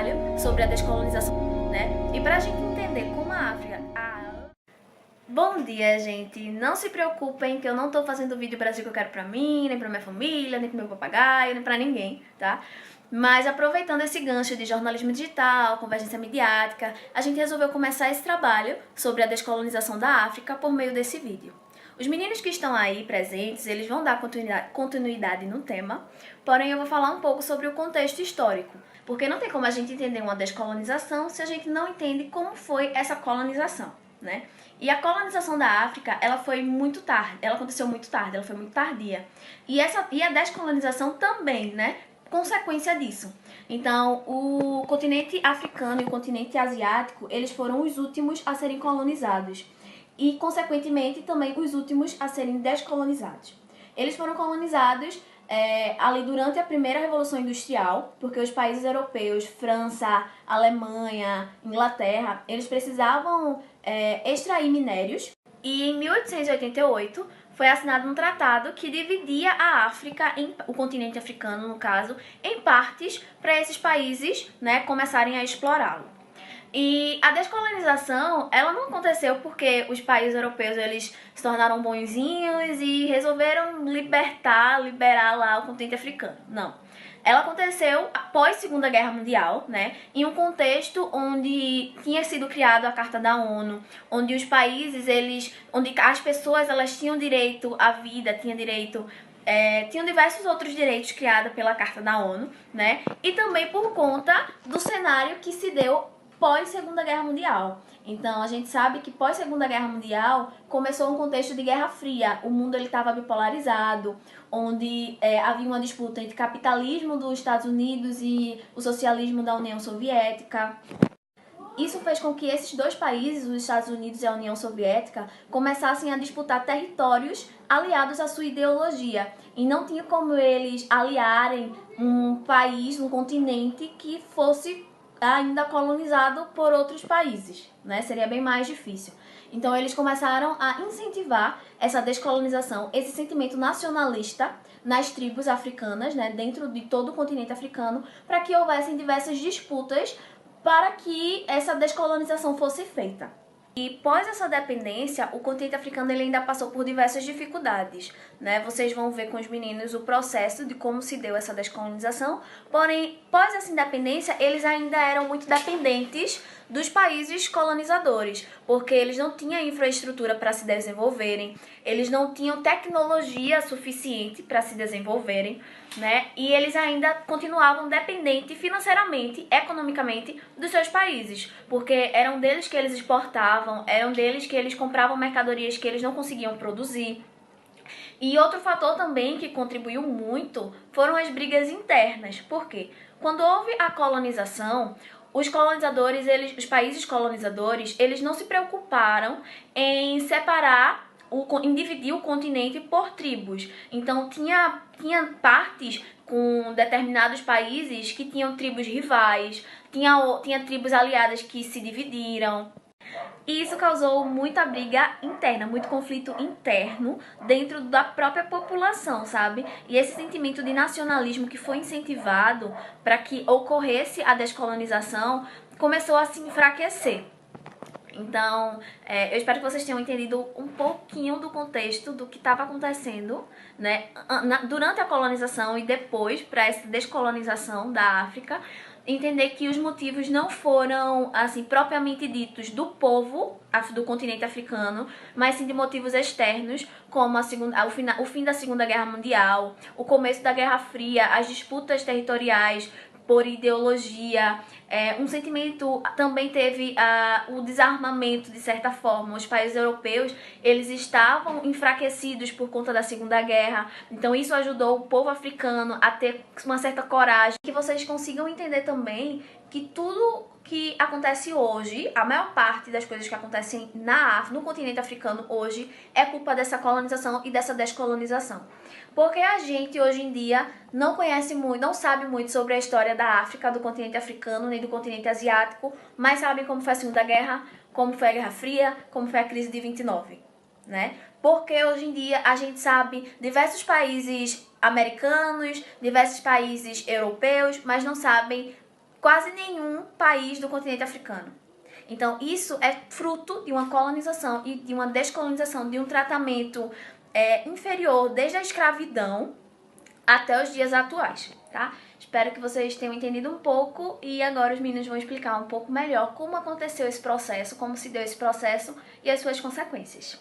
trabalho sobre a descolonização, né? E para a gente entender como a África... Bom dia, gente! Não se preocupem que eu não tô fazendo o vídeo Brasil que eu quero pra mim, nem pra minha família, nem pro meu papagaio, nem pra ninguém, tá? Mas aproveitando esse gancho de jornalismo digital, convergência midiática, a gente resolveu começar esse trabalho sobre a descolonização da África por meio desse vídeo. Os meninos que estão aí presentes, eles vão dar continuidade no tema, porém eu vou falar um pouco sobre o contexto histórico, porque não tem como a gente entender uma descolonização se a gente não entende como foi essa colonização, né? E a colonização da África, ela foi muito tarde, ela aconteceu muito tarde, ela foi muito tardia. E a descolonização também, né? Consequência disso. Então, o continente africano e o continente asiático, eles foram os últimos a serem colonizados. E, consequentemente, também os últimos a serem descolonizados. Eles foram colonizados ali durante a primeira Revolução Industrial, porque os países europeus, França, Alemanha, Inglaterra, eles precisavam extrair minérios. E em 1888 foi assinado um tratado que dividia a África, o continente africano no caso, em partes para esses países, né, começarem a explorá-lo. E a descolonização, ela não aconteceu porque os países europeus eles se tornaram bonzinhos e resolveram liberar lá o continente africano. Não. Ela aconteceu após Segunda Guerra Mundial, né, em um contexto onde tinha sido criada a Carta da ONU, onde os países, onde as pessoas elas tinham direito à vida, tinham diversos outros direitos criados pela Carta da ONU, né, e também por conta do cenário que se deu pós-Segunda Guerra Mundial. Então, a gente sabe que pós-Segunda Guerra Mundial começou um contexto de Guerra Fria. O mundo estava bipolarizado, onde havia uma disputa entre capitalismo dos Estados Unidos e o socialismo da União Soviética. Isso fez com que esses dois países, os Estados Unidos e a União Soviética, começassem a disputar territórios aliados à sua ideologia. E não tinha como eles aliarem um país, um continente que fosse ainda colonizado por outros países, né? Seria bem mais difícil. Então eles começaram a incentivar essa descolonização, esse sentimento nacionalista nas tribos africanas, né? Dentro de todo o continente africano, para que houvessem diversas disputas para que essa descolonização fosse feita. E pós essa dependência, o continente africano ele ainda passou por diversas dificuldades, né? Vocês vão ver com os meninos o processo de como se deu essa descolonização, porém, pós essa independência, eles ainda eram muito dependentes dos países colonizadores, porque eles não tinham infraestrutura para se desenvolverem, eles não tinham tecnologia suficiente para se desenvolverem, né? E eles ainda continuavam dependentes financeiramente, economicamente, dos seus países, porque eram deles que eles exportavam, eram deles que eles compravam mercadorias que eles não conseguiam produzir. E outro fator também que contribuiu muito foram as brigas internas. Por quê? Quando houve a colonização, os países colonizadores, eles não se preocuparam em em dividir o continente por tribos. Então tinha partes com determinados países que tinham tribos rivais, tinha tribos aliadas que se dividiram. E isso causou muita briga interna, muito conflito interno dentro da própria população, sabe? E esse sentimento de nacionalismo que foi incentivado para que ocorresse a descolonização começou a se enfraquecer. Então, eu espero que vocês tenham entendido um pouquinho do contexto do que estava acontecendo, né, durante a colonização e depois para essa descolonização da África. Entender que os motivos não foram, assim, propriamente ditos do povo do continente africano, mas sim de motivos externos, como o fim da Segunda Guerra Mundial, o começo da Guerra Fria, as disputas territoriais por ideologia, um sentimento, também teve o desarmamento de certa forma. Os países europeus, eles estavam enfraquecidos por conta da Segunda Guerra, então isso ajudou o povo africano a ter uma certa coragem. Que vocês consigam entender também que tudo que acontece hoje, a maior parte das coisas que acontecem no continente africano hoje, é culpa dessa colonização e dessa descolonização. Porque a gente hoje em dia não conhece muito, não sabe muito sobre a história da África, do continente africano, nem do continente asiático, mas sabem como foi a Segunda Guerra, como foi a Guerra Fria, como foi a crise de 29, né? Porque hoje em dia a gente sabe diversos países americanos, diversos países europeus, mas não sabem quase nenhum país do continente africano. Então, isso é fruto de uma colonização e de uma descolonização, de um tratamento inferior desde a escravidão até os dias atuais, tá? Espero que vocês tenham entendido um pouco e agora os meninos vão explicar um pouco melhor como aconteceu esse processo, como se deu esse processo e as suas consequências.